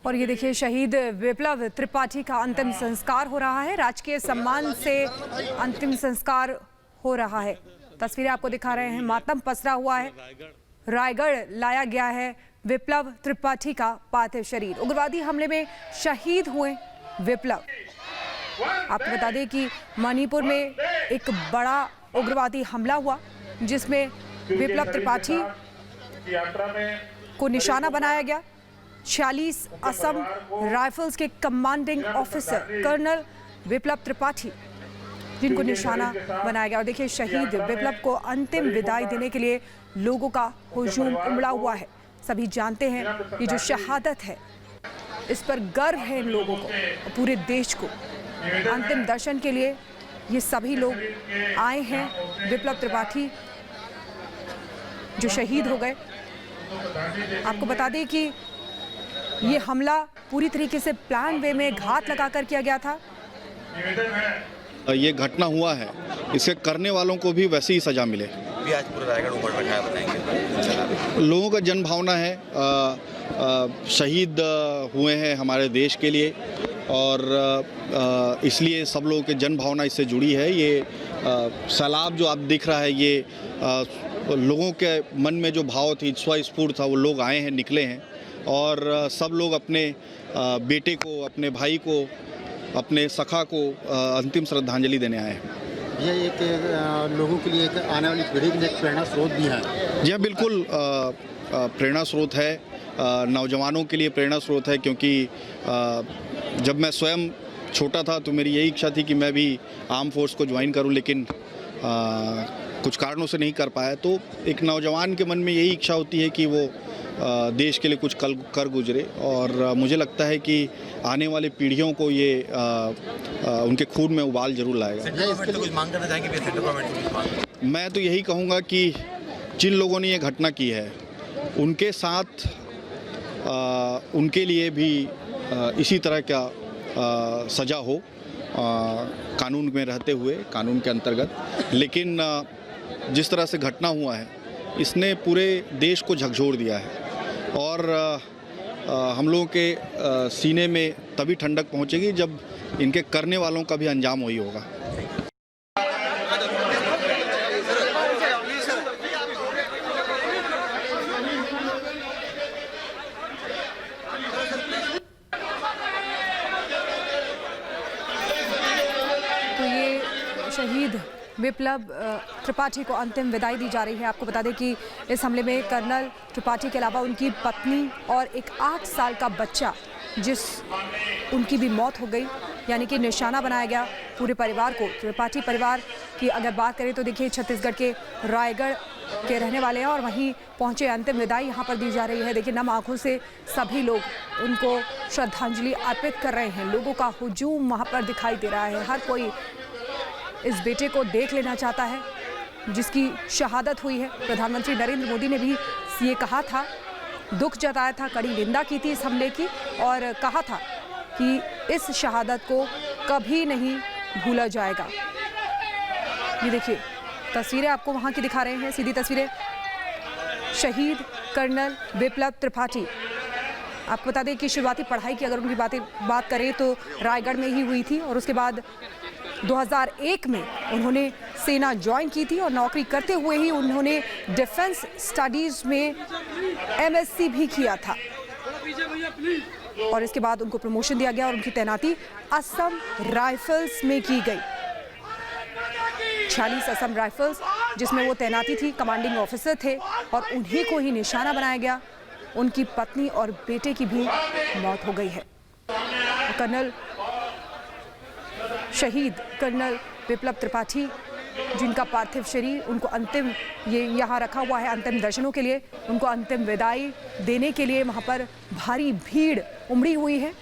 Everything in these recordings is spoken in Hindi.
और ये देखिए शहीद विप्लव त्रिपाठी का अंतिम संस्कार हो रहा है। राजकीय सम्मान से अंतिम संस्कार हो रहा है। तस्वीरें आपको दिखा रहे हैं। मातम पसरा हुआ है। रायगढ़ लाया गया है विप्लव त्रिपाठी का पार्थिव शरीर। उग्रवादी हमले में शहीद हुए विप्लव। आपको बता दें कि मणिपुर में एक बड़ा उग्रवादी हमला हुआ जिसमें विप्लव त्रिपाठी को निशाना बनाया गया। 46 असम राइफल्स के कमांडिंग ऑफिसर कर्नल विप्लव त्रिपाठी जिनको निशाना बनाया गया। और देखिए शहीद विप्लव को अंतिम विदाई देने के लिए लोगों का हुजूम उमड़ा हुआ है। सभी जानते हैं ये जो शहादत है इस पर गर्व है इन लोगों को और पूरे देश को। अंतिम दर्शन के लिए ये सभी लोग आए हैं। विप्लव त्रिपाठी जो शहीद हो गए। आपको बता दें कि ये हमला पूरी तरीके से प्लान वे में घात लगाकर किया गया था। ये घटना हुआ है, इसे करने वालों को भी वैसी ही सजा मिले। भी आज पूरा रायगढ़ उमड़ रखा है, बताएंगे। लोगों का जन भावना है, शहीद हुए हैं हमारे देश के लिए और इसलिए सब लोगों के जन भावना इससे जुड़ी है। ये सैलाब जो आप दिख रहा है ये लोगों के मन में जो भाव थी, स्वस्फूर्त था, वो लोग आए हैं, निकले हैं और सब लोग अपने बेटे को, अपने भाई को, अपने सखा को अंतिम श्रद्धांजलि देने आए हैं। यह एक लोगों के लिए, एक आने वाली पीढ़ी के लिए एक प्रेरणा स्रोत भी है। यह बिल्कुल प्रेरणा स्रोत है, नौजवानों के लिए प्रेरणा स्रोत है क्योंकि जब मैं स्वयं छोटा था तो मेरी यही इच्छा थी कि मैं भी आर्म फोर्स को ज्वाइन करूं, लेकिन कुछ कारणों से नहीं कर पाया। तो एक नौजवान के मन में यही इच्छा होती है कि वो देश के लिए कुछ कर गुजरे और मुझे लगता है कि आने वाली पीढ़ियों को ये उनके खून में उबाल जरूर लाएगा। कुछ मांग करना चाहेंगे? मैं तो यही कहूँगा कि जिन लोगों ने ये घटना की है उनके साथ उनके लिए भी इसी तरह का सजा हो, कानून में रहते हुए, कानून के अंतर्गत। लेकिन जिस तरह से घटना हुआ है इसने पूरे देश को झकझोर दिया है और हम लोगों के सीने में तभी ठंडक पहुंचेगी जब इनके करने वालों का भी अंजाम वही होगा। तो ये शहीद विप्लव त्रिपाठी को अंतिम विदाई दी जा रही है। आपको बता दें कि इस हमले में कर्नल त्रिपाठी के अलावा उनकी पत्नी और एक 8 साल का बच्चा उनकी भी मौत हो गई, यानी कि निशाना बनाया गया पूरे परिवार को। त्रिपाठी परिवार की अगर बात करें तो देखिए छत्तीसगढ़ के रायगढ़ के रहने वाले हैं और वहीं पहुंचे। अंतिम विदाई यहाँ पर दी जा रही है। देखिए नम आंखों से सभी लोग उनको श्रद्धांजलि अर्पित कर रहे हैं। लोगों का हुजूम वहाँ पर दिखाई दे रहा है। हर कोई इस बेटे को देख लेना चाहता है जिसकी शहादत हुई है। प्रधानमंत्री नरेंद्र मोदी ने भी ये कहा था, दुख जताया था, कड़ी निंदा की थी इस हमले की और कहा था कि इस शहादत को कभी नहीं भूला जाएगा। ये देखिए तस्वीरें आपको वहाँ की दिखा रहे हैं, सीधी तस्वीरें। शहीद कर्नल विप्लव त्रिपाठी। आपको बता दें कि शुरुआती पढ़ाई की अगर उनकी बात करें तो रायगढ़ में ही हुई थी और उसके बाद 2001 में उन्होंने सेना ज्वाइन की थी और नौकरी करते हुए ही उन्होंने डिफेंस स्टडीज में MSc भी किया था और इसके बाद उनको प्रमोशन दिया गया और उनकी तैनाती असम राइफल्स में की गई। 46 असम राइफल्स जिसमें वो तैनाती थी, कमांडिंग ऑफिसर थे और उन्हीं को ही निशाना बनाया गया। उनकी पत्नी और बेटे की भी मौत हो गई है। कर्नल शहीद कर्नल विप्लव त्रिपाठी जिनका पार्थिव शरीर उनको अंतिम ये यहाँ रखा हुआ है अंतिम दर्शनों के लिए। उनको अंतिम विदाई देने के लिए वहाँ पर भारी भीड़ उमड़ी हुई है।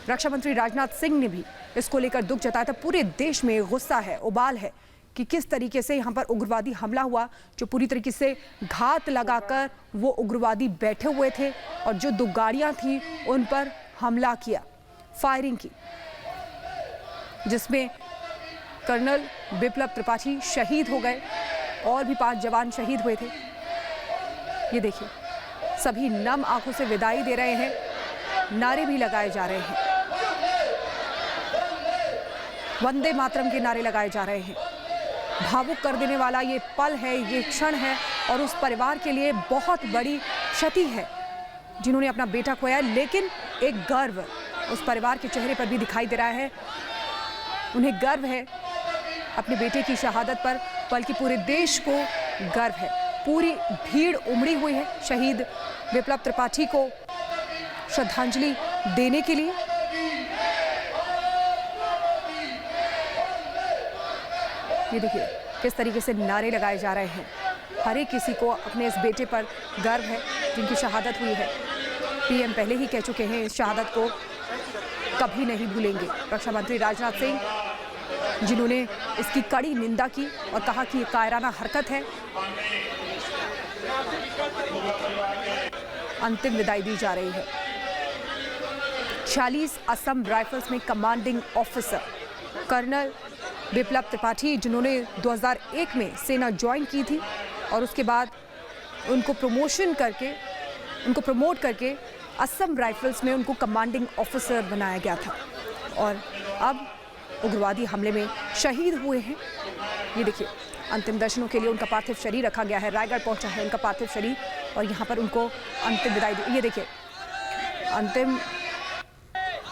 रक्षा मंत्री राजनाथ सिंह ने भी इसको लेकर दुख जताया था। पूरे देश में गुस्सा है, उबाल है कि किस तरीके से यहाँ पर उग्रवादी हमला हुआ, जो पूरी तरीके से घात लगाकर वो उग्रवादी बैठे हुए थे और जो 2 गाड़ियाँ थी उन पर हमला किया, फायरिंग की, जिसमें कर्नल विप्लव त्रिपाठी शहीद हो गए और भी 5 जवान शहीद हुए थे। ये देखिए सभी नम आंखों से विदाई दे रहे हैं नारे भी लगाए जा रहे हैं, वंदे मातरम के नारे लगाए जा रहे हैं। भावुक कर देने वाला ये पल है, ये क्षण है और उस परिवार के लिए बहुत बड़ी क्षति है जिन्होंने अपना बेटा खोया, लेकिन एक गर्व उस परिवार के चेहरे पर भी दिखाई दे रहा है। उन्हें गर्व है अपने बेटे की शहादत पर, बल्कि पूरे देश को गर्व है। पूरी भीड़ उमड़ी हुई है शहीद विप्लव त्रिपाठी को श्रद्धांजलि देने के लिए। ये देखिए किस तरीके से नारे लगाए जा रहे हैं। हर एक किसी को अपने इस बेटे पर गर्व है जिनकी शहादत हुई है। पीएम पहले ही कह चुके हैं इस शहादत को कभी नहीं भूलेंगे। रक्षा मंत्री राजनाथ सिंह जिन्होंने इसकी कड़ी निंदा की और कहा कि ये कायराना हरकत है। अंतिम विदाई दी जा रही है। 46 असम राइफल्स में कमांडिंग ऑफिसर कर्नल विप्लव त्रिपाठी जिन्होंने 2001 में सेना ज्वाइन की थी और उसके बाद उनको प्रमोट करके असम राइफल्स में उनको कमांडिंग ऑफिसर बनाया गया था और अब उग्रवादी हमले में शहीद हुए हैं। ये देखिए अंतिम दर्शनों के लिए उनका पार्थिव शरीर रखा गया है। रायगढ़ पहुंचा है उनका पार्थिव शरीर और यहाँ पर उनको अंतिम विदाई दी। ये देखिए अंतिम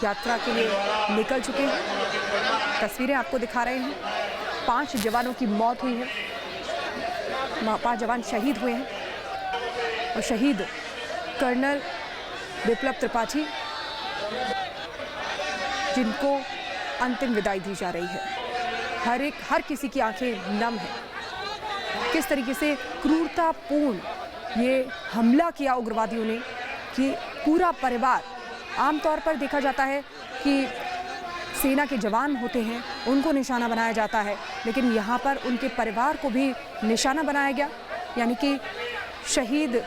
यात्रा के लिए निकल चुके हैं। तस्वीरें आपको दिखा रहे हैं। 5 जवानों की मौत हुई है, 5 जवान शहीद हुए हैं और शहीद कर्नल विप्लव त्रिपाठी जिनको अंतिम विदाई दी जा रही है। हर किसी की आंखें नम है। किस तरीके से क्रूरतापूर्ण ये हमला किया उग्रवादियों ने कि पूरा परिवार, आमतौर पर देखा जाता है कि सेना के जवान होते हैं उनको निशाना बनाया जाता है, लेकिन यहाँ पर उनके परिवार को भी निशाना बनाया गया। यानी कि शहीद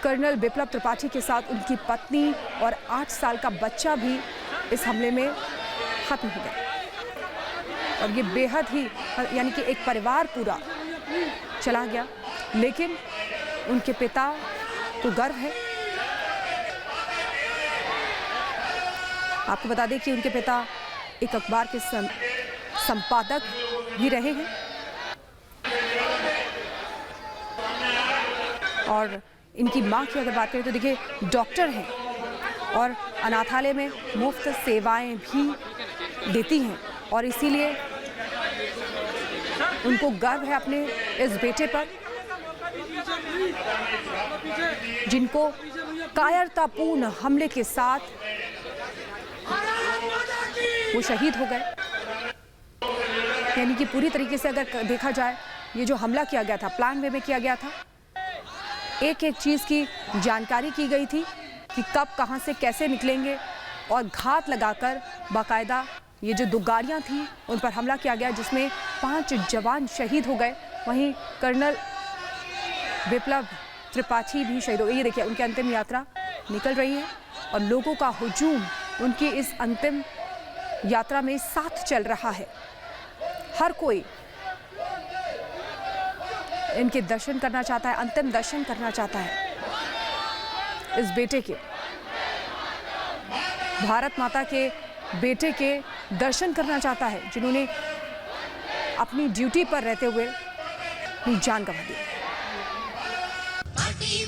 कर्नल विप्लव त्रिपाठी के साथ उनकी पत्नी और 8 साल का बच्चा भी इस हमले में खत्म हो गया और ये बेहद ही, यानी कि एक परिवार पूरा चला गया। लेकिन उनके पिता को गर्व है। आपको बता दें कि उनके पिता एक अखबार के संपादक भी रहे हैं और इनकी मां की अगर बात करें तो देखिए डॉक्टर हैं और अनाथालय में मुफ्त सेवाएं भी देती हैं और इसीलिए उनको गर्व है अपने इस बेटे पर जिनको कायरतापूर्ण हमले के साथ वो शहीद हो गए। यानी कि पूरी तरीके से अगर देखा जाए ये जो हमला किया गया था प्लान वे में किया गया था। एक एक चीज की जानकारी की गई थी कि कब कहां से कैसे निकलेंगे और घात लगाकर बाकायदा ये जो 2 गाड़ियां थी उन पर हमला किया गया जिसमें 5 जवान शहीद हो गए। वहीं कर्नल विप्लव त्रिपाठी भी शहीद हो गए। ये देखिए उनकी अंतिम यात्रा निकल रही है और लोगों का हुजूम उनकी इस अंतिम यात्रा में साथ चल रहा है। हर कोई इनके दर्शन करना चाहता है, अंतिम दर्शन करना चाहता है इस बेटे के, भारत माता के बेटे के दर्शन करना चाहता है जिन्होंने अपनी ड्यूटी पर रहते हुए अपनी जान गंवा दी।